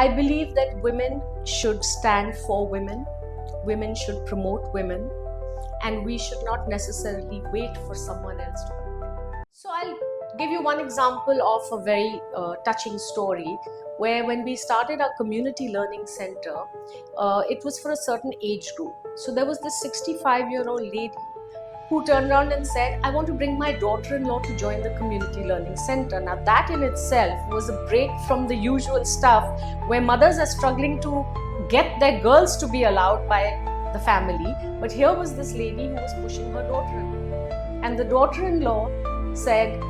I believe that women should stand for women, women should promote women, and we should not necessarily wait for someone else to do it. So I'll give you one example of a very touching story where when we started our community learning center, it was for a certain age group. So there was this 65-year-old lady who turned around and said, I want to bring my daughter-in-law to join the community learning center. Now that in itself was a break from the usual stuff where mothers are struggling to get their girls to be allowed by the family. But here was this lady who was pushing her daughter-in-law. And the daughter-in-law said,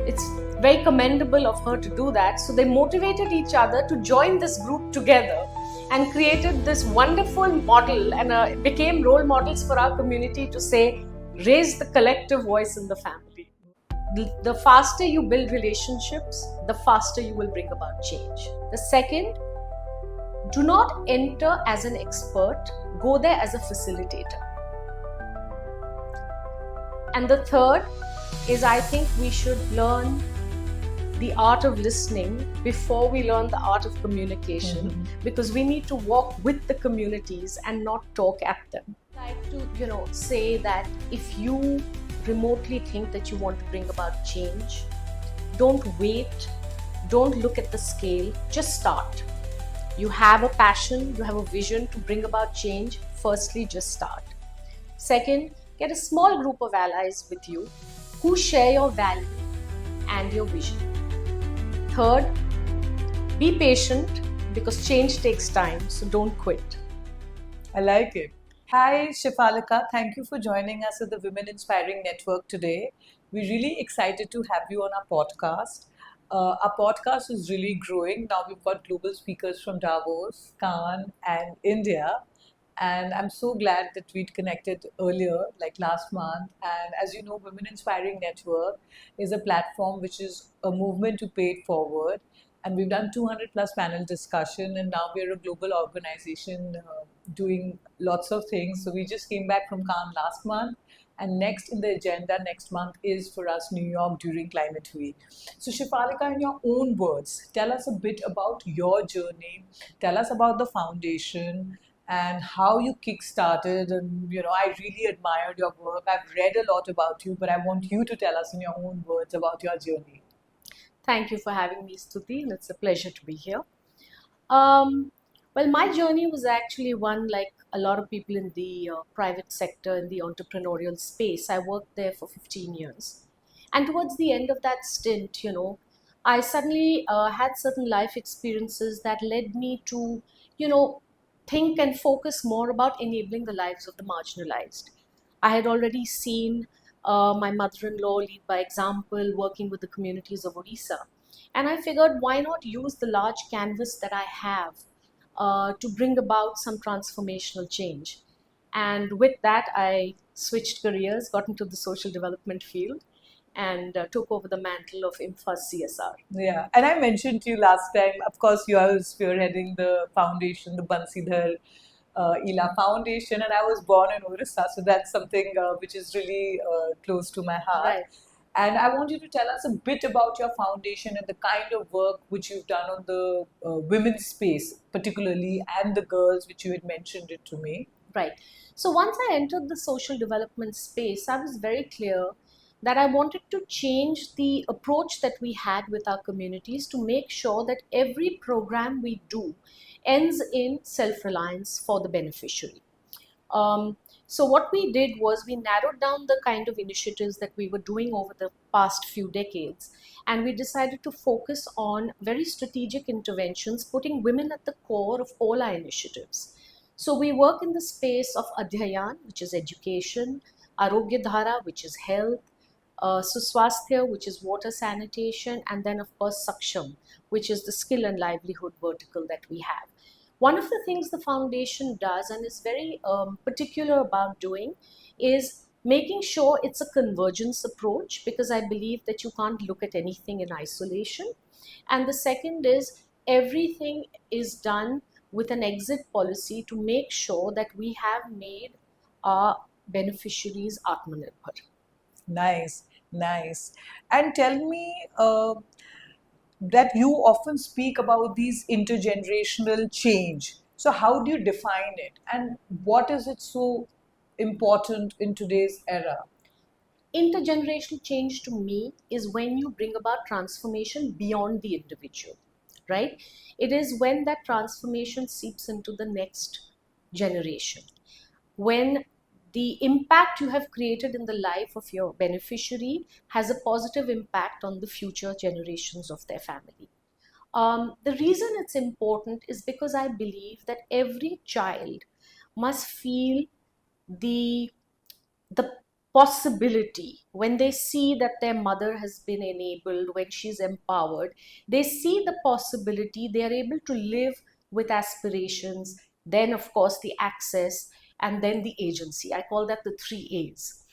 it's very commendable of her to do that. So they motivated each other to join this group together and created this wonderful model and became role models for our community to say, raise the collective voice in the family. The faster you build relationships, the faster you will bring about change. The second, do not enter as an expert, go there as a facilitator. And the third is, I think we should learn the art of listening before we learn the art of communication, because we need to walk with the communities and not talk at them. I like to, say that if you remotely think that you want to bring about change, don't wait, don't look at the scale, just start. You have a passion, you have a vision to bring about change, firstly, just start. Second, get a small group of allies with you who share your value and your vision. Third, be patient because change takes time, so don't quit. I like it. Hi, Shefalika. Thank you for joining us at the Women Inspiring Network today. We're really excited to have you on our podcast. Our podcast is really growing. Now we've got global speakers from Davos, Cannes, and India. And I'm so glad that we'd connected earlier, like last month. And as you know, Women Inspiring Network is a platform which is a movement to pay it forward. And we've done 200 plus panel discussion, and now we're a global organization doing lots of things. So we just came back from Cannes last month, and next in the agenda next month is for us New York during Climate Week. So Shefalika, in your own words, tell us a bit about your journey. Tell us about the foundation and how you kick-started. And I really admired your work. I've read a lot about you, but I want you to tell us in your own words about your journey. Thank you for having me, Stuti, and it's a pleasure to be here. Well, my journey was actually one like a lot of people in the private sector, in the entrepreneurial space. I worked there for 15 years. And towards the end of that stint, I suddenly had certain life experiences that led me to, think and focus more about enabling the lives of the marginalized. I had already seen my mother-in-law lead by example, working with the communities of Odisha. And I figured, why not use the large canvas that I have to bring about some transformational change? And with that, I switched careers, got into the social development field, and took over the mantle of IMFA's CSR. Yeah, and I mentioned to you last time, of course, you are spearheading the foundation, the Bansidhar Ila Foundation, and I was born in Orissa, so that's something which is really close to my heart. Right. And I want you to tell us a bit about your foundation and the kind of work which you've done on the women's space, particularly, and the girls, which you had mentioned it to me. Right. So once I entered the social development space, I was very clear that I wanted to change the approach that we had with our communities to make sure that every program we do ends in self-reliance for the beneficiary. So what we did was we narrowed down the kind of initiatives that we were doing over the past few decades, and we decided to focus on very strategic interventions, putting women at the core of all our initiatives. So we work in the space of Adhyayan, which is education, Arogya Dhara, which is health, Suswasthya, which is water sanitation, and then of course Saksham, which is the skill and livelihood vertical that we have. One of the things the foundation does and is very particular about doing is making sure it's a convergence approach, because I believe that you can't look at anything in isolation. And the second is everything is done with an exit policy to make sure that we have made our beneficiaries Atmanirbhar. Nice, nice. And tell me, that you often speak about these intergenerational change. So how do you define it, and what is it so important in today's era? Intergenerational change to me is when you bring about transformation beyond the individual, right? It is when that transformation seeps into the next generation, when the impact you have created in the life of your beneficiary has a positive impact on the future generations of their family. The reason it's important is because I believe that every child must feel the the possibility when they see that their mother has been enabled, when she's empowered, they see the possibility, they are able to live with aspirations, then of course the access, and then the agency. I call that the 3 A's.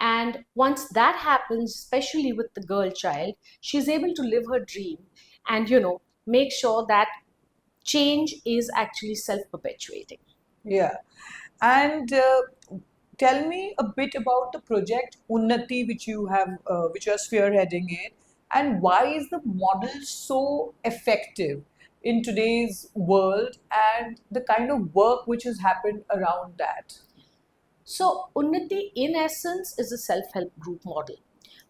And once that happens, especially with the girl child, she's able to live her dream and make sure that change is actually self perpetuating. Yeah. And tell me a bit about the project Unnati, which you are spearheading it, and why is the model so effective in today's world, and the kind of work which has happened around that? So, Unnati, in essence, is a self help group model,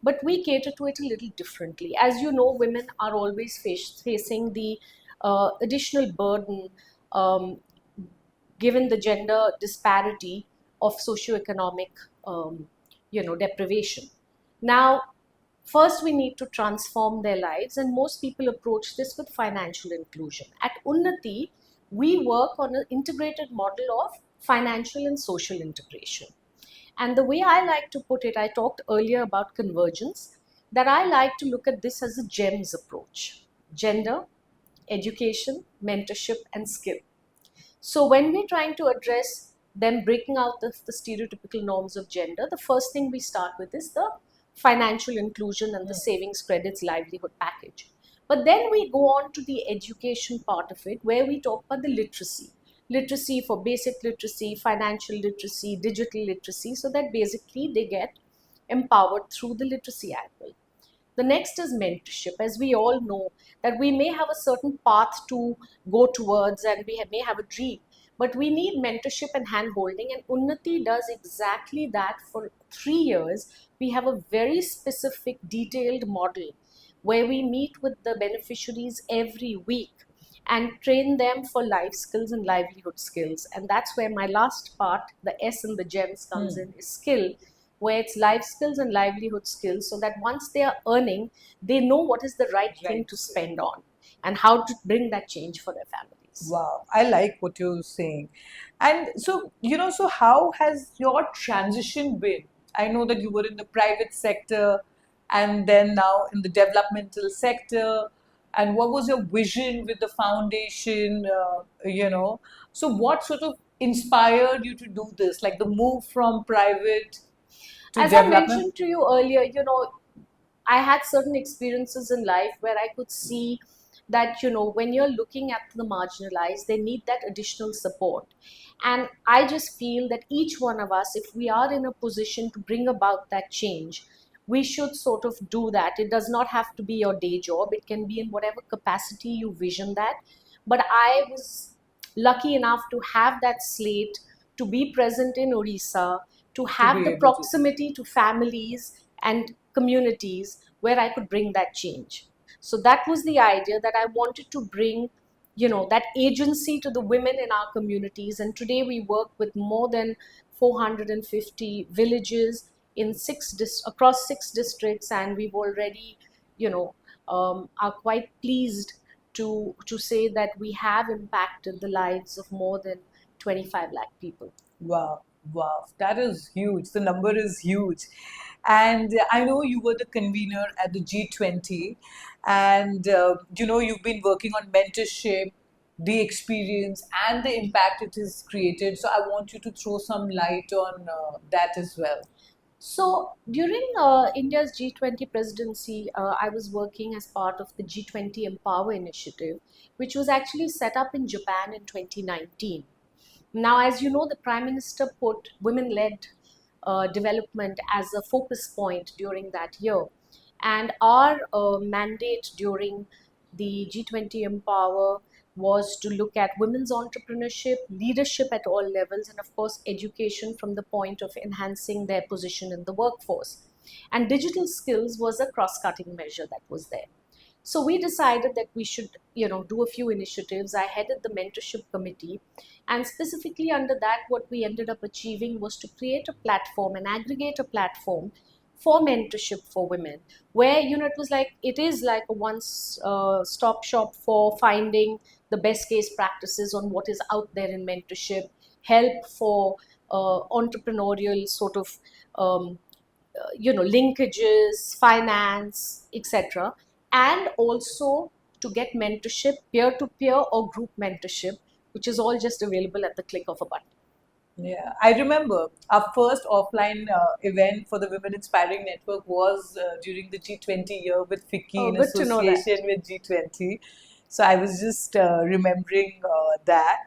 but we cater to it a little differently. As you know, women are always facing the additional burden um, given the gender disparity of socioeconomic deprivation. Now, first we need to transform their lives, and most people approach this with financial inclusion. At Unnati, we work on an integrated model of financial and social integration. And the way I like to put it, I talked earlier about convergence, that I like to look at this as a GEMS approach: gender, education, mentorship, and skill. So when we're trying to address them breaking out the stereotypical norms of gender, the first thing we start with is the financial inclusion and the savings credits livelihood package. But then we go on to the education part of it, where we talk about the literacy. Literacy for basic literacy, financial literacy, digital literacy, so that basically they get empowered through the literacy angle. The next is mentorship. As we all know, that we may have a certain path to go towards and may have a dream, but we need mentorship and hand holding. And Unnati does exactly that. For 3 years, we have a very specific, detailed model where we meet with the beneficiaries every week and train them for life skills and livelihood skills. And that's where my last part, the S in the GEMS, comes in, is skill, where it's life skills and livelihood skills, so that once they are earning, they know what is the right thing to spend on and how to bring that change for their families. Wow, I like what you're saying. And so, so how has your transition been? I know that you were in the private sector and then now in the developmental sector. And what was your vision with the foundation? So what sort of inspired you to do this? Like the move from private to As I development? mentioned to you earlier, I had certain experiences in life where I could see that, when you're looking at the marginalized, they need that additional support. And I just feel that each one of us, if we are in a position to bring about that change, we should sort of do that. It does not have to be your day job, it can be in whatever capacity you vision that. But I was lucky enough to have that slate, to be present in Orissa, to have the proximity to families and communities where I could bring that change. So that was the idea, that I wanted to bring, that agency to the women in our communities. And today we work with more than 450 villages in across 6 districts, and we've already, are quite pleased to say that we have impacted the lives of more than 25 lakh people. Wow, wow, that is huge. The number is huge. And I know you were the convener at the G20, and you've been working on mentorship, the experience, and the impact it has created. So I want you to throw some light on that as well. So during India's G20 presidency, I was working as part of the G20 Empower initiative, which was actually set up in Japan in 2019. Now, as you know, the Prime Minister put women-led development as a focus point during that year. And our mandate during the G20 Empower was to look at women's entrepreneurship, leadership at all levels, and of course, education from the point of enhancing their position in the workforce. And digital skills was a cross cutting measure that was there. So we decided that we should, do a few initiatives. I headed the mentorship committee, and specifically under that, what we ended up achieving was to create a platform, an aggregator platform for mentorship for women, where it is like a one-stop shop for finding the best case practices on what is out there in mentorship, help for entrepreneurial sort of linkages, finance, etc., and also to get mentorship, peer-to-peer or group mentorship, which is all just available at the click of a button. Yeah, I remember our first offline event for the Women Inspiring Network was during the G20 year with FICCI Oh, in good to know that. association with G20. So I was just remembering that.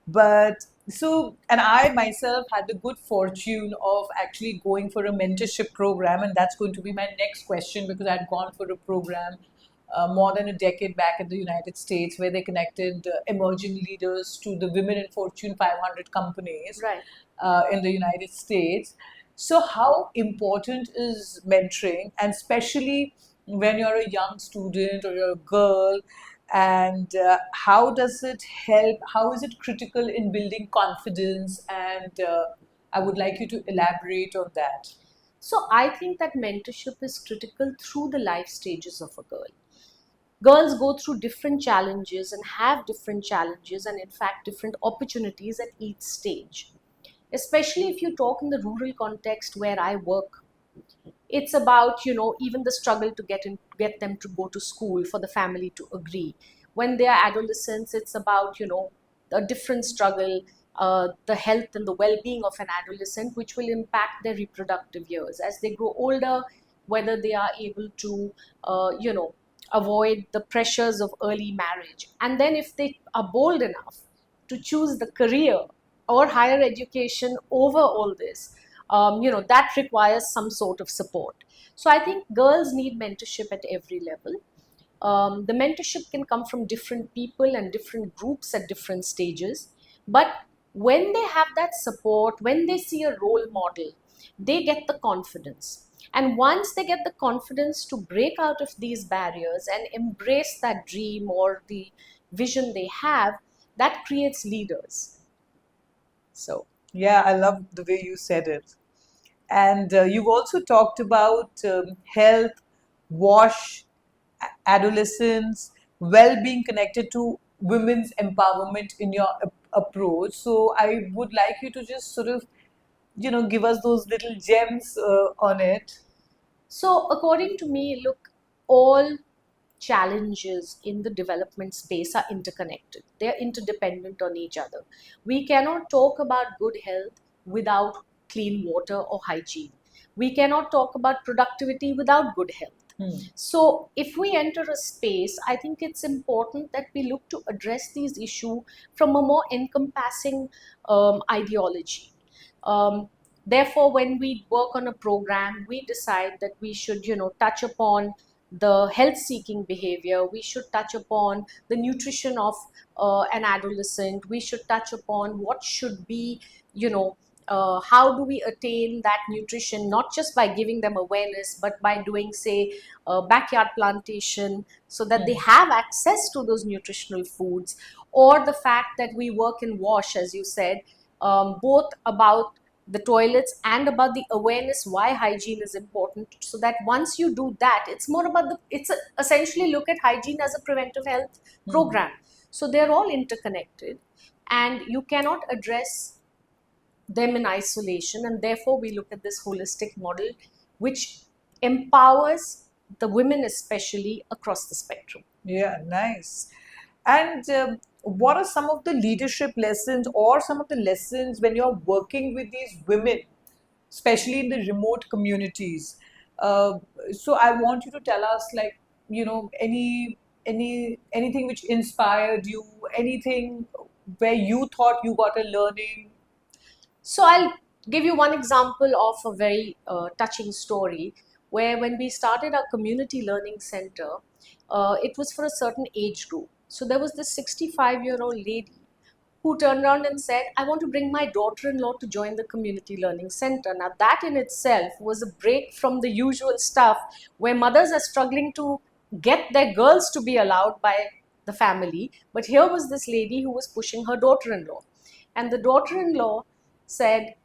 But so, and I myself had the good fortune of actually going for a mentorship program, and that's going to be my next question because I'd gone for a program more than a decade back in the United States, where they connected emerging leaders to the women in Fortune 500 companies Right. in the United States. So, how important is mentoring, and especially when you're a young student or you're a girl? And how does it help? How is it critical in building confidence? And I would like you to elaborate on that. So I think that mentorship is critical through the life stages of a girl. Girls go through different challenges and have different challenges, and in fact different opportunities at each stage. Especially if you talk in the rural context where I work, it's about even the struggle to get them to go to school, for the family to agree. When they are adolescents, it's about a different struggle, the health and the well-being of an adolescent, which will impact their reproductive years as they grow older, whether they are able to avoid the pressures of early marriage, and then if they are bold enough to choose the career or higher education over all this, that requires some sort of support. So I think girls need mentorship at every level. The mentorship can come from different people and different groups at different stages, but when they have that support, when they see a role model, they get the confidence. And once they get the confidence to break out of these barriers and embrace that dream or the vision they have, that creates leaders. So Yeah, I love the way you said it. And you've also talked about health, wash, adolescence, well-being connected to women's empowerment in your approach. So I would like you to just sort of, give us those little gems on it. So, according to me, look, all challenges in the development space are interconnected. They're interdependent on each other. We cannot talk about good health without clean water or hygiene. We cannot talk about productivity without good health. So, if we enter a space, I think it's important that we look to address these issues from a more encompassing ideology. Um, Therefore, when we work on a program, we decide that we should, touch upon the health-seeking behavior. We should touch upon the nutrition of an adolescent. We should touch upon what should be, how do we attain that nutrition, not just by giving them awareness, but by doing, say, backyard plantation, so that they have access to those nutritional foods, or the fact that we work in WASH, as you said, both about the toilets and about the awareness why hygiene is important, so that once you do that, it's more about essentially look at hygiene as a preventive health program. So they're all interconnected, and you cannot address them in isolation, and therefore we look at this holistic model which empowers the women especially across the spectrum. Yeah, nice. And what are some of the leadership lessons or some of the lessons when you're working with these women, especially in the remote communities? So I want you to tell us, like, anything which inspired you, anything where you thought you got a learning. So I'll give you one example of a very touching story. where when we started our community learning center, it was for a certain age group. So there was this 65-year-old lady who turned around and said, I want to bring my daughter-in-law to join the community learning center. Now that in itself was a break from the usual stuff where mothers are struggling to get their girls to be allowed by the family. But here was this lady who was pushing her daughter-in-law. And the daughter-in-law said,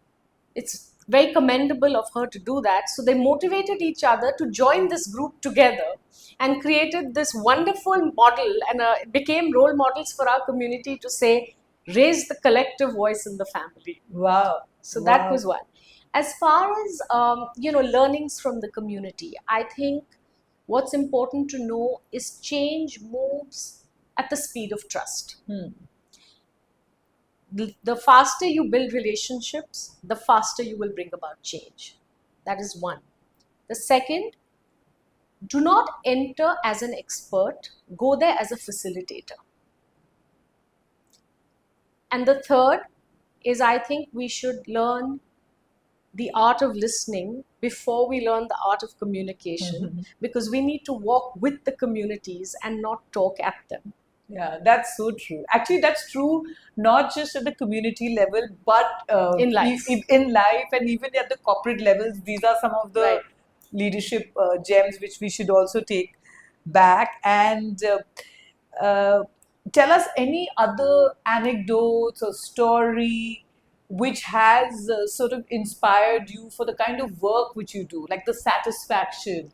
it's very commendable of her to do that. So they motivated each other to join this group together and created this wonderful model, and it became role models for our community to say, raise the collective voice in the family. Wow. So Wow. that was one. As far as learnings from the community, I think what's important to know is change moves at the speed of trust. The faster you build relationships, the faster you will bring about change. That is one. The second, do not enter as an expert, go there as a facilitator. And the third is, I think we should learn the art of listening before we learn the art of communication, because we need to walk with the communities and not talk at them. Yeah, that's so true. Actually, that's true not just at the community level, but In life. in life and even at the corporate levels. These are some of the Right. leadership gems which we should also take back. And tell us any other anecdotes or story which has sort of inspired you for the kind of work which you do, like the satisfaction.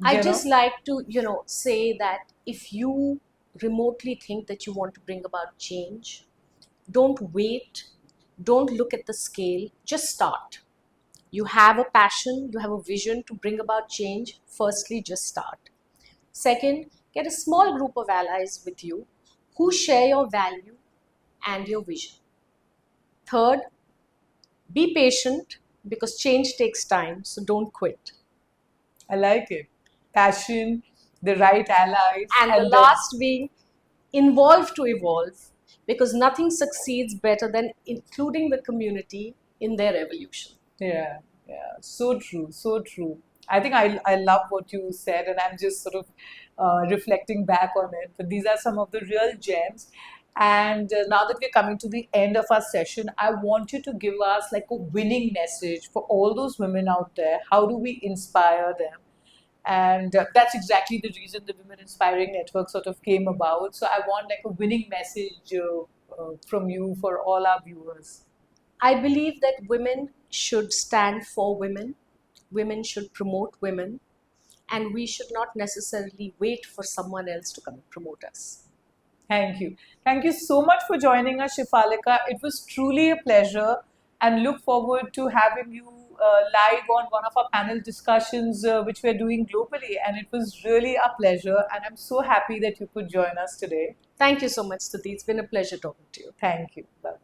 I you just know? like to, say that if you remotely think that you want to bring about change, don't wait, don't look at the scale, just start. You have a passion, you have a vision to bring about change. Firstly, just start. Second, get a small group of allies with you who share your value and your vision. Third, be patient because change takes time, so don't quit. I like it. Passion, the right allies, And the then- last being, involve to evolve, because nothing succeeds better than including the community in their evolution. Yeah, yeah, so true, so true. I think I love what you said, and I'm just sort of reflecting back on it. But these are some of the real gems. And now that we're coming to the end of our session, I want you to give us like a winning message for all those women out there. How do we inspire them? And that's exactly the reason the Women Inspiring Network sort of came about. So I want like a winning message from you for all our viewers. I believe that women should stand for women, women should promote women, and we should not necessarily wait for someone else to come and promote us. Thank you. Thank you so much for joining us, Shefalika. It was truly a pleasure, and look forward to having you live on one of our panel discussions which we're doing globally. And it was really a pleasure, and I'm so happy that you could join us today. Thank you so much, Stuti. It's been a pleasure talking to you. Thank you. Bye.